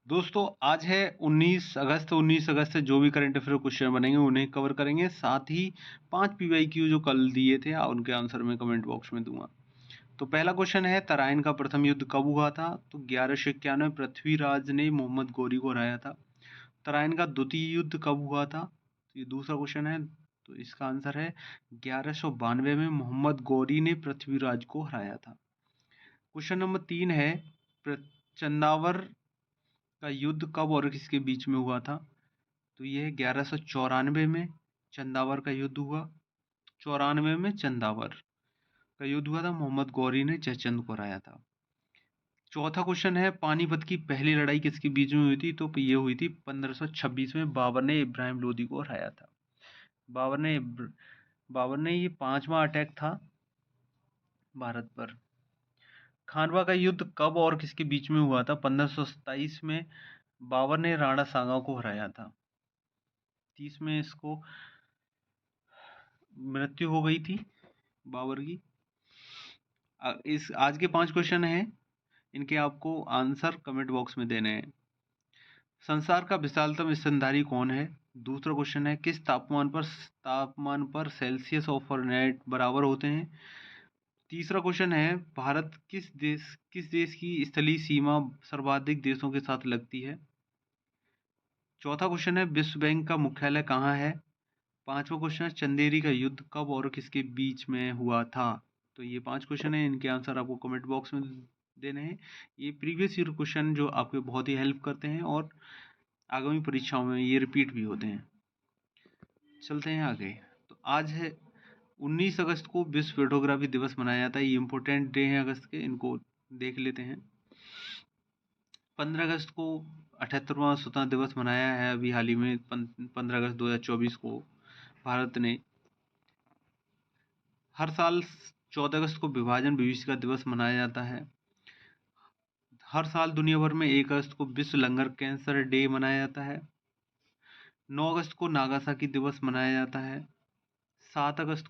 दोस्तों आज है 19 अगस्त। 19 अगस्त से जो भी करंट अफेयर क्वेश्चन बनेंगे उन्हें कवर करेंगे। साथ ही 5 पीवाईक्यू जो कल दिए थे उनके आंसर मैं कमेंट बॉक्स में दूंगा। तो पहला क्वेश्चन है, तराइन का प्रथम युद्ध कब हुआ था? तो 1191 पृथ्वीराज ने मोहम्मद गौरी को हराया था। तराइन का द्वितीय युद्ध कब हुआ था? तो ये दूसरा क्वेश्चन है। तो इसका आंसर है 1192 में मोहम्मद गौरी ने पृथ्वीराज को हराया था। क्वेश्चन नंबर 3 है, चंदावर का युद्ध कब और किसके बीच में हुआ था? तो ये 1194 में चंदावर का युद्ध हुआ। 94 में चंदावर का युद्ध हुआ था, मोहम्मद गौरी ने जयचंद को हराया था। चौथा क्वेश्चन है, पानीपत की पहली लड़ाई किसके बीच में हुई थी? तो ये हुई थी 1526 में, बाबर ने इब्राहिम लोदी को हराया था। बाबर ने ये 5वां अटैक था भारत पर। खानवा का युद्ध कब और किसके बीच में हुआ था? 1527 में बाबर ने राणा सांगा को हराया था। 30 में इसको मृत्यु हो गई थी बाबर की। इस आज के 5 क्वेश्चन हैं, इनके आपको आंसर कमेंट बॉक्स में देने हैं। संसार का विशालतम स्तनधारी कौन है? दूसरा क्वेश्चन है, किस तापमान पर सेल्सियस और फ़ारेनहाइट बराबर होते हैं? तीसरा क्वेश्चन है, भारत किस देश की स्थलीय सीमा सर्वाधिक देशों के साथ लगती है? चौथा क्वेश्चन है, विश्व बैंक का मुख्यालय कहाँ है? पांचवा क्वेश्चन है, चंदेरी का युद्ध कब और किसके बीच में हुआ था? तो ये 5 क्वेश्चन है, इनके आंसर आपको कमेंट बॉक्स में देने हैं। ये प्रीवियस ईयर क्वेश्चन जो आपके बहुत ही हेल्प करते हैं और आगामी परीक्षाओं में ये रिपीट भी होते हैं। चलते हैं आगे। तो आज है 19 अगस्त को विश्व फोटोग्राफी दिवस मनाया जाता है। ये इम्पोर्टेंट डे है अगस्त के, इनको देख लेते हैं। 15 अगस्त को 78वां स्वतंत्रता दिवस मनाया है अभी हाल ही में। 15 अगस्त 2024 को भारत ने हर साल 14 अगस्त को विभाजन विभीषिका दिवस मनाया जाता है। हर साल दुनिया भर में 1 अगस्त को विश्व लंगर कैंसर डे मनाया जाता है। 9 अगस्त को नागासाकी दिवस मनाया जाता है। 7 अगस्त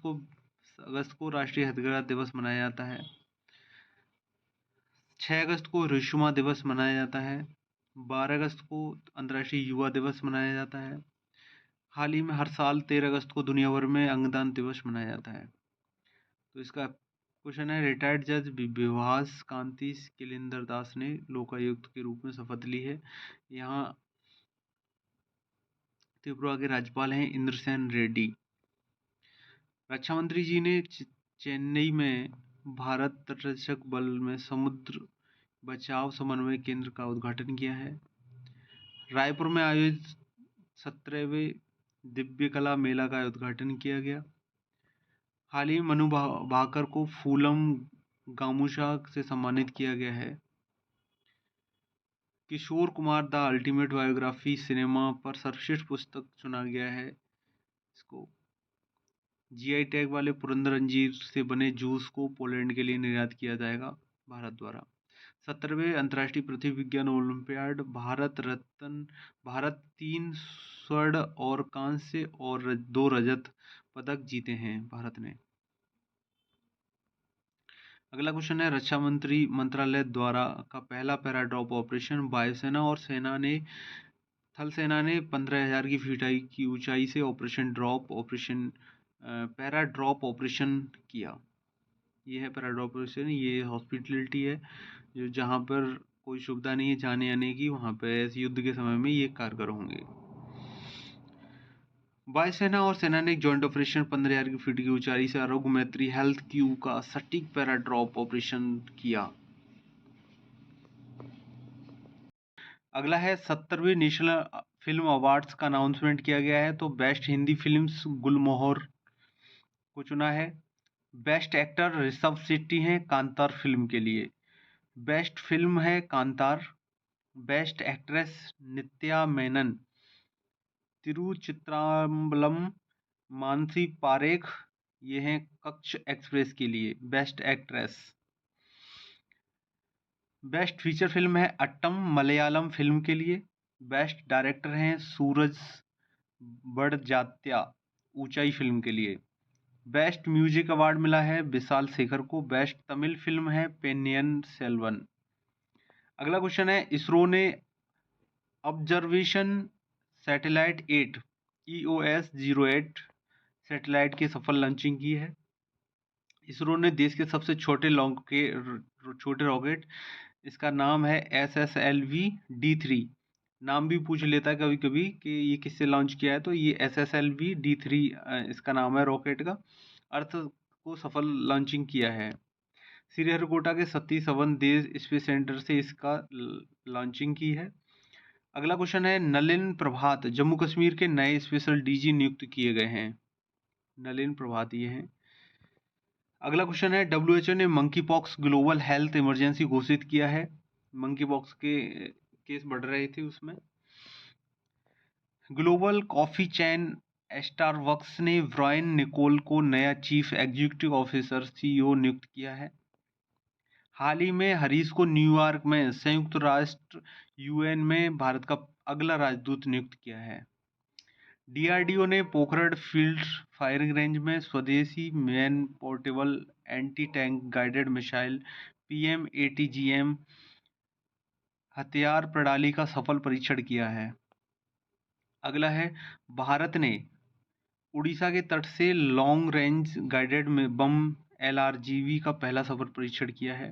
को राष्ट्रीय हथकरघा दिवस मनाया जाता है। 6 अगस्त को हिरोशिमा दिवस मनाया जाता है। 12 अगस्त को अंतर्राष्ट्रीय युवा दिवस मनाया जाता है। हाल ही में हर साल 13 अगस्त को दुनिया भर में अंगदान दिवस मनाया जाता है। तो इसका क्वेश्चन है, रिटायर्ड जज विभास कांति किलेंदर दास ने लोकायुक्त के रूप में शपथ ली है। यहाँ त्रिपुरा के राज्यपाल हैं इंद्रसेन रेड्डी। रक्षा मंत्री जी ने चेन्नई में भारत तटरक्षक बल में समुद्र बचाव समन्वय केंद्र का उद्घाटन किया है। रायपुर में आयोजित 17वें दिव्य कला मेला का उद्घाटन किया गया। हाल ही में मनु भाकर को फूलम गामुछा से सम्मानित किया गया है। Kishore Kumar the ultimate biography cinema पर सर्वश्रेष्ठ पुस्तक चुना गया है। इसको जीआई टैग वाले पुरंदर अंजीर से बने जूस को पोलैंड के लिए निर्यात किया जाएगा भारत द्वारा। 17वें अंतर्राष्ट्रीय पृथ्वी विज्ञान ओलंपियाड भारत 3 स्वर्ण और कांस्य और 2 रजत पदक जीते हैं भारत ने। अगला क्वेश्चन है, रक्षा मंत्रालय द्वारा का पहला पैराड्रॉप ऑपरेशन वायुसेना और थल सेना ने 15,000 की फीट की ऊंचाई से पैराड्रॉप ऑपरेशन किया। ये है पैराड्रॉप ऑपरेशन। ये हॉस्पिटलिटी है, जो जहाँ पर कोई सुविधा नहीं है जाने आने की, वहाँ पे युद्ध के समय में ये कारगर होंगे। वायुसेना और सेना ने एक जॉइंट ऑपरेशन 15,000 की फीट की ऊंचाई से आरोग्य मैत्री हेल्थ क्यू का सटीक पैराड्रॉप ऑपरेशन किया। अगला है, 70वें नेशनल फिल्म अवार्ड्स का अनाउंसमेंट किया गया है। तो बेस्ट हिंदी फिल्म्स गुलमोहर को चुना है। बेस्ट एक्टर ऋषभ शेट्टी हैं कांतार फिल्म के लिए। बेस्ट फिल्म है कांतार। बेस्ट एक्ट्रेस नित्या मेनन तिरुचित्राम्बलम। मानसी पारेख ये हैं कच्छ एक्सप्रेस के लिए best actress. Best feature film है अट्टम मलयालम फिल्म के लिए। बेस्ट डायरेक्टर हैं सूरज बड़जात्या ऊंचाई फिल्म के लिए। बेस्ट म्यूजिक अवार्ड मिला है विशाल शेखर को। बेस्ट तमिल फिल्म है पेन्नियन सेल्वन। अगला क्वेश्चन है, इसरो ने ऑब्जर्वेशन सैटेलाइट 8 EOS-08 सैटेलाइट की सफल लॉन्चिंग की है। इसरो ने देश के सबसे छोटे रॉकेट, इसका नाम है SSLV D3। नाम भी पूछ लेता है कभी कभी कि ये किससे लॉन्च किया है, तो ये SSLV D3 इसका नाम है रॉकेट का। अर्थ को सफल लॉन्चिंग किया है। श्रीहरिकोटा के सतीश धवन देश स्पेस सेंटर से इसका लॉन्चिंग की है। अगला क्वेश्चन है, नलिन प्रभात जम्मू कश्मीर के नए स्पेशल DG नियुक्त किए गए हैं। नलिन प्रभात ये हैं। अगला क्वेश्चन है, WHO ने monkey pox global health emergency घोषित किया है। मंकी पॉक्स के केस बढ़ रहे थे उसमें। ग्लोबल कॉफी चेन स्टारबक्स ने ब्रायन निकोल को नया चीफ एग्जीक्यूटिव ऑफिसर CEO नियुक्त किया है। हाल ही में हरीश को न्यूयॉर्क में संयुक्त राष्ट्र UN में भारत का अगला राजदूत नियुक्त किया है। DRDO ने पोखरण फील्ड फायरिंग रेंज में स्वदेशी man portable anti tank guided missile PM-ATGM हथियार प्रणाली का सफल परीक्षण किया है। अगला है, भारत ने उड़ीसा के तट से long range guided bomb LRGV का पहला सफल परीक्षण किया है।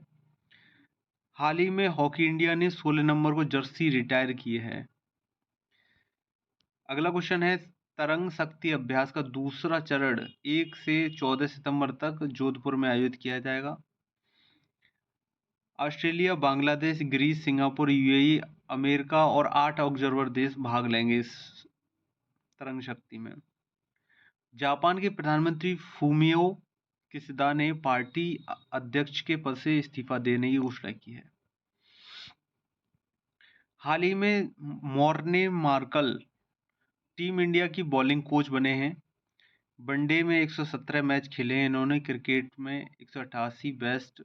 हाल ही में हॉकी इंडिया ने 16 नंबर को जर्सी रिटायर किए हैं। अगला क्वेश्चन है, तरंग शक्ति अभ्यास का दूसरा चरण 1 से 14 सितंबर तक जोधपुर में आयोजित किया जाएगा। Australia, Bangladesh, Greece, Singapore, UAE, America और 8 ऑब्जर्वर देश भाग लेंगे इस तरंग शक्ति में। जापान के प्रधानमंत्री फूमियो किशिदा ने पार्टी अध्यक्ष के पद से इस्तीफा देने की घोषणा की है। हाल ही में मॉर्ने मार्कल टीम इंडिया की बॉलिंग कोच बने हैं। वनडे में 117 मैच खेले हैं इन्होंने। क्रिकेट में 188 बेस्ट।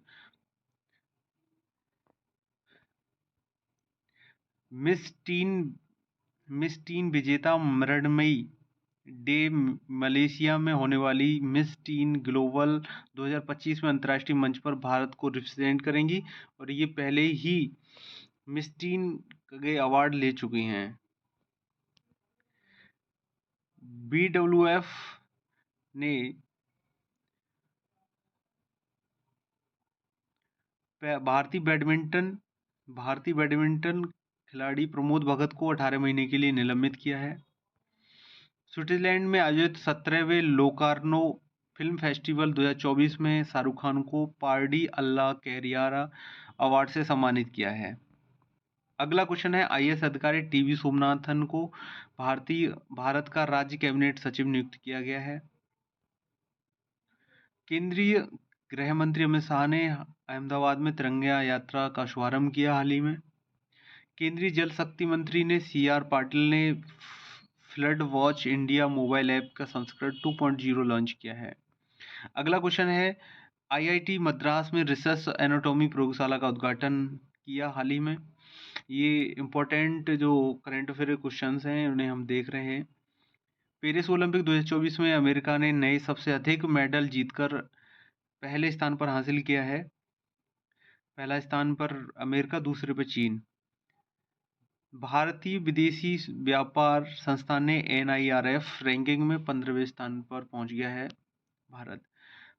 मिस टीन विजेता मृणमयी डे मलेशिया में होने वाली मिस टीन ग्लोबल 2025 में अंतर्राष्ट्रीय मंच पर भारत को रिप्रेजेंट करेंगी और ये पहले ही मिस टीन के अवार्ड ले चुकी हैं। BWF ने भारतीय बैडमिंटन खिलाड़ी प्रमोद भगत को 18 महीने के लिए निलंबित किया है। स्विट्जरलैंड में आयोजित 17वें लोकार्नो फिल्म फेस्टिवल 2024 में शाहरुख खान को पार्डी अल्लाह कैरियारा अवार्ड से सम्मानित किया है। अगला क्वेश्चन है, IAS अधिकारी TV सोमनाथन को भारत का राज्य कैबिनेट सचिव नियुक्त किया गया है। केंद्रीय गृह मंत्री अमित शाह ने अहमदाबाद में तिरंगा यात्रा का शुभारंभ किया हाल ही में। केंद्रीय जल शक्ति मंत्री ने CR पाटिल ने flood watch India mobile app का संस्करण 2.0 लॉन्च किया है। अगला क्वेश्चन है, IIT मद्रास में रिसर्च एनाटॉमी प्रयोगशाला का उद्घाटन किया हाल ही में। ये इंपॉर्टेंट जो करंट अफेयर क्वेश्चंस हैं उन्हें हम देख रहे हैं। पेरिस ओलंपिक 2024 में अमेरिका ने नए सबसे अधिक मेडल जीतकर पहले स्थान पर हासिल किया है। पहला स्थान पर अमेरिका, दूसरे पर चीन। भारतीय विदेशी व्यापार संस्थान ने NIRF रैंकिंग में 15वें स्थान पर पहुंच गया है भारत।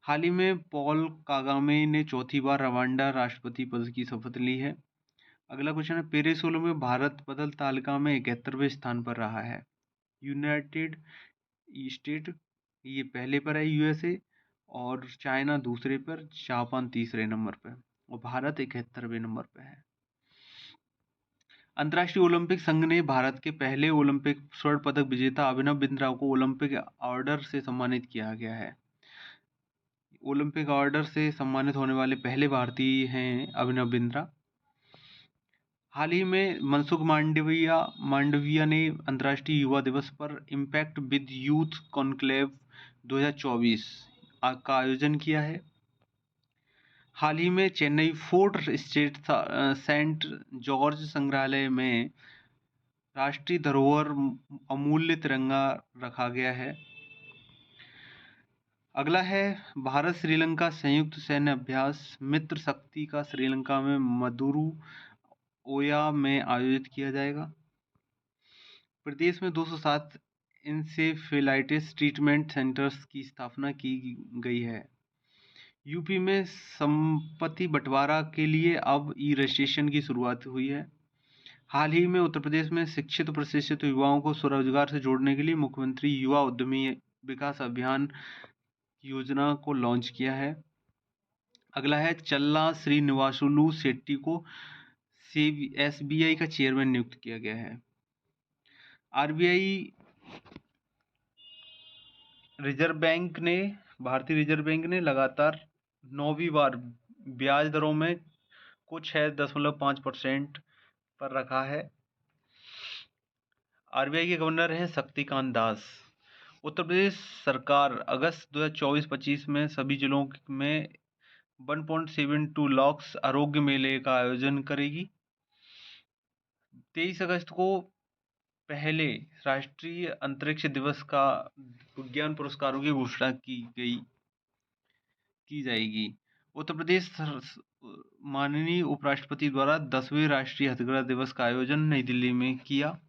हाल ही में पॉल कागामे ने चौथी बार रवांडा राष्ट्रपति पद की शपथ ली है। अगला क्वेश्चन है, पेरिस ओलंपिक में भारत पदक तालिका में 71वें स्थान पर रहा है। यूनाइटेड स्टेट ये पहले पर है, USA और चाइना दूसरे पर, जापान तीसरे नंबर पर और भारत 71वें नंबर पर है। अंतर्राष्ट्रीय ओलंपिक संघ ने भारत के पहले ओलंपिक स्वर्ण पदक विजेता अभिनव बिंद्रा को ओलंपिक ऑर्डर से सम्मानित किया गया है। ओलंपिक ऑर्डर से सम्मानित होने वाले पहले भारतीय हैं अभिनव बिंद्रा। हाल ही में मनसुख मांडविया ने अंतर्राष्ट्रीय युवा दिवस पर इम्पैक्ट विद यूथ कॉन्क्लेव 2024 का आयोजन किया है। हाल ही में Chennai fort state saint George संग्रहालय में राष्ट्रीय धरोहर अमूल्य तिरंगा रखा गया है। अगला है, भारत श्रीलंका संयुक्त सैन्य अभ्यास मित्र शक्ति का श्रीलंका में मदुरु ओया में आयोजित किया जाएगा। प्रदेश में 207 इंसेफेलाइटिस ट्रीटमेंट सेंटर्स की स्थापना की गई है। यूपी में संपत्ति बंटवारा के लिए अब ई रजिस्ट्रेशन की शुरुआत हुई है। हाल ही में उत्तर प्रदेश में शिक्षित और प्रशिक्षित युवाओं को स्वरोजगार से जोड़ने के लिए मुख्यमंत्री युवा उद्यमी विकास अभियान योजना को लॉन्च किया है। अगला है चल्ला श्रीनिवासुलु शेट्टी को एसबीआई का चेयरमैन नियुक्त किया गया है। भारतीय रिजर्व बैंक ने लगातार 9वीं बार ब्याज दरों में को 6.5% पर रखा है। आरबीआई के गवर्नर हैं शक्तिकांत दास। उत्तर प्रदेश सरकार अगस्त 2024-25 में सभी जिलों में 1.72 लाख आरोग्य मेले का आयोजन करेगी। 23 अगस्त को पहले राष्ट्रीय अंतरिक्ष दिवस का विज्ञान पुरस्कारों की घोषणा की जाएगी। उत्तर प्रदेश माननीय उपराष्ट्रपति द्वारा 10वें राष्ट्रीय हथकरघा दिवस का आयोजन नई दिल्ली में किया।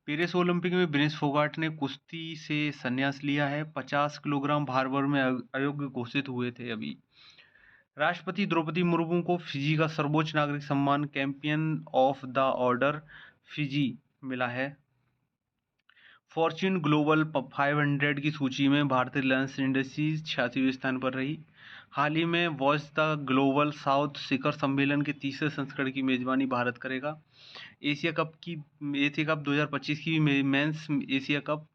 पेरिस ओलंपिक में विनेश फोगाट ने कुश्ती से संन्यास लिया है। 50 किलोग्राम भार वर्ग में अयोग्य घोषित हुए थे अभी। राष्ट्रपति द्रौपदी मुर्मू को फिजी का सर्वोच्च नागरिक सम्मान champion of the order Fiji मिला है। फॉर्च्यून ग्लोबल 500 की सूची में भारतीय रिलायंस इंडस्ट्रीज 86वें स्थान पर रही। हाल ही में वॉइस द ग्लोबल साउथ शिखर सम्मेलन के तीसरे संस्करण की मेजबानी भारत करेगा। एशिया कप 2025 की मेंस एशिया कप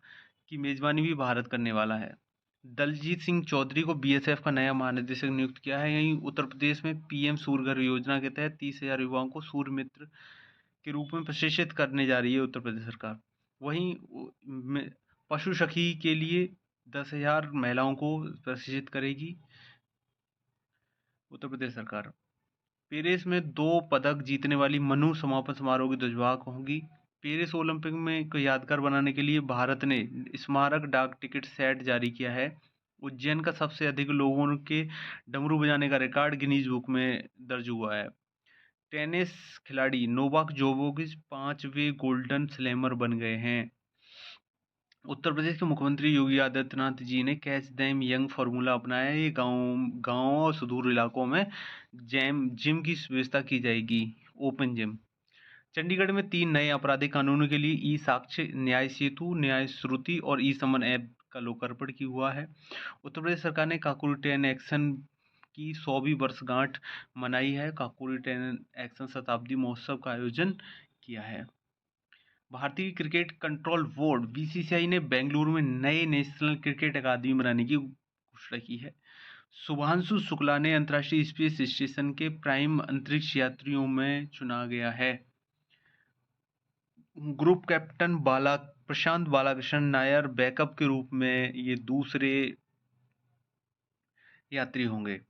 की मेजबानी भी भारत करने वाला है। दलजीत सिंह चौधरी को बीएसएफ का नया महानिदेशक नियुक्त किया है। यहीं उत्तर प्रदेश में पीएम सूर्यघर योजना के तहत 30,000 युवाओं को सूर्य मित्र के रूप में प्रशिक्षित करने जा रही है उत्तर प्रदेश सरकार। वहीं पशु सखी के लिए 10,000 महिलाओं को प्रशिक्षित करेगी उत्तर प्रदेश सरकार। पेरिस में 2 पदक जीतने वाली मनु समापन समारोह की ध्वजवाहक होंगी। पेरिस ओलंपिक में को यादगार बनाने के लिए भारत ने स्मारक डाक टिकट सेट जारी किया है। उज्जैन का सबसे अधिक लोगों के डमरू बजाने का रिकॉर्ड गिनीज बुक में दर्ज हुआ है। टेनिस खिलाड़ी नोवाक जोकोविच 5वें गोल्डन स्लैमर बन गए हैं। उत्तर प्रदेश के मुख्यमंत्री योगी आदित्यनाथ जी ने कैच देम यंग फार्मूला अपनाया है। ये गाँव और सुदूर इलाकों में जिम की व्यवस्था की जाएगी, ओपन जिम। चंडीगढ़ में 3 नए आपराधिक कानूनों के लिए ई साक्ष्य, न्याय सेतु, न्याय श्रुति और ई समन ऐप का लोकार्पण किया हुआ है। उत्तर प्रदेश सरकार ने काकोरी ट्रेन एक्शन की 100वीं वर्षगांठ मनाई है। काकोरी ट्रेन एक्शन शताब्दी महोत्सव का आयोजन किया है। भारतीय क्रिकेट कंट्रोल बोर्ड बीसीसीआई ने बेंगलुरु में नए नेशनल क्रिकेट अकादमी बनाने की घोषणा की है। शुभांशु शुक्ला ने अंतर्राष्ट्रीय स्पेस स्टेशन के प्राइम अंतरिक्ष यात्रियों में चुना गया है। ग्रुप कैप्टन प्रशांत बालाकृष्णन नायर बैकअप के रूप में ये दूसरे यात्री होंगे।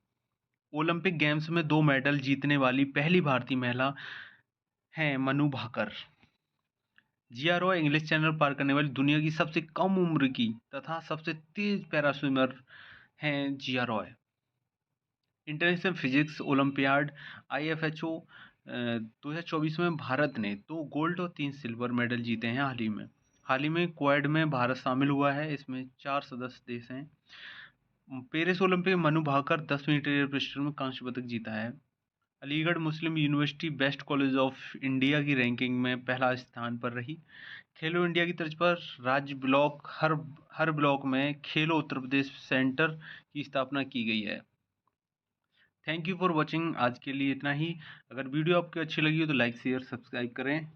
ओलंपिक गेम्स में 2 मेडल जीतने वाली पहली भारतीय महिला हैं मनु भाकर। जिया रॉय इंग्लिश चैनल पार करने वाली दुनिया की सबसे कम उम्र की तथा सबसे तेज पैरास्विमर हैं Jiya Roy. International physics olympiad IFHO 2024 में भारत ने 2 गोल्ड और 3 सिल्वर मेडल जीते हैं। हाल ही में क्वाड में भारत शामिल हुआ है। इसमें 4 सदस्य देश हैं। पेरिस ओलंपिक में Manu Bhaker 10 metre air pistol में कांस्य पदक जीता है। Aligarh Muslim university best college of India की रैंकिंग में पहला स्थान पर रही। खेलो इंडिया की तर्ज पर राज्य ब्लॉक हर ब्लॉक में खेलो उत्तर प्रदेश सेंटर की स्थापना की गई है। Thank you for watching. आज के लिए इतना ही। अगर वीडियो आपको अच्छी लगी हो तो लाइक शेयर सब्सक्राइब करें।